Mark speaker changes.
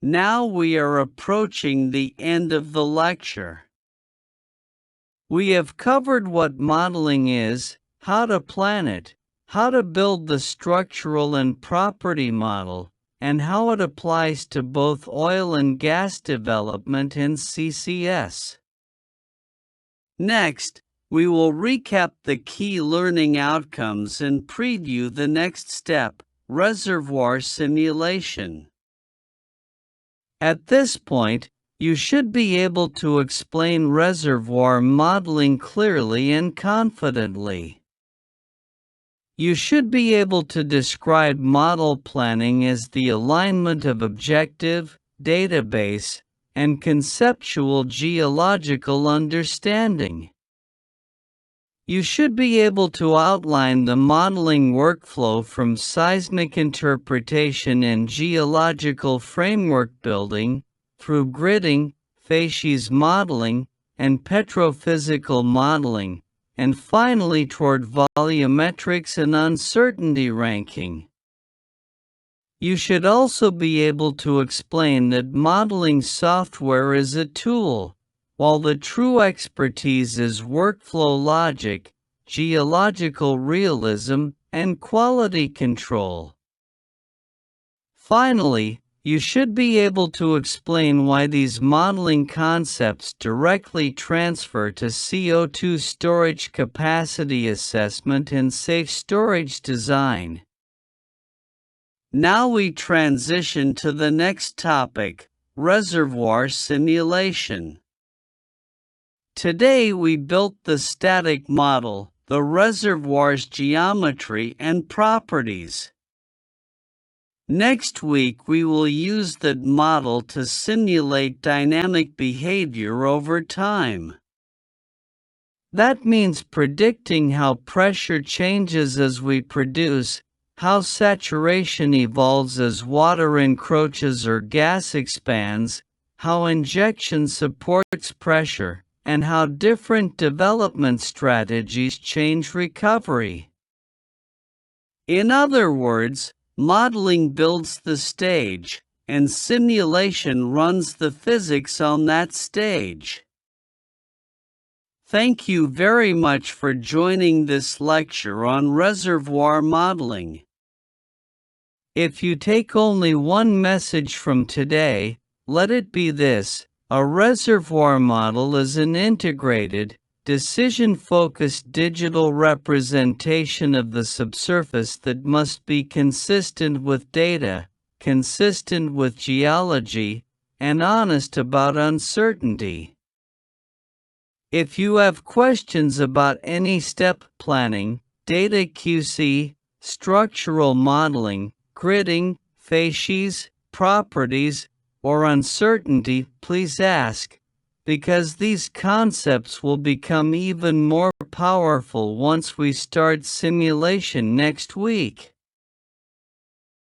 Speaker 1: Now we are approaching the end of the lecture. We have covered what modeling is, how to plan it, how to build the structural and property model, and how it applies to both oil and gas development in CCS. Next, we will recap the key learning outcomes and preview the next step, reservoir simulation. At this point, you should be able to explain reservoir modeling clearly and confidently. You should be able to describe model planning as the alignment of objective, database, and conceptual geological understanding. You should be able to outline the modeling workflow from seismic interpretation and geological framework building, through gridding, facies modeling, and petrophysical modeling, and finally toward volumetrics and uncertainty ranking. You should also be able to explain that modeling software is a tool, while the true expertise is workflow logic, geological realism, and quality control. Finally, you should be able to explain why these modeling concepts directly transfer to CO2 storage capacity assessment and safe storage design. Now we transition to the next topic, reservoir simulation. Today we built the static model, the reservoir's geometry and properties. Next week we will use that model to simulate dynamic behavior over time. That means predicting how pressure changes as we produce, how saturation evolves as water encroaches or gas expands, how injection supports pressure, and how different development strategies change recovery. In other words, modeling builds the stage, and simulation runs the physics on that stage. Thank you very much for joining this lecture on reservoir modeling. If you take only one message from today, let it be this: a reservoir model is an integrated, decision-focused digital representation of the subsurface that must be consistent with data, consistent with geology, and honest about uncertainty. If you have questions about any step planning, data QC, structural modeling, gridding, facies, properties, or uncertainty, please ask, because these concepts will become even more powerful once we start simulation next week.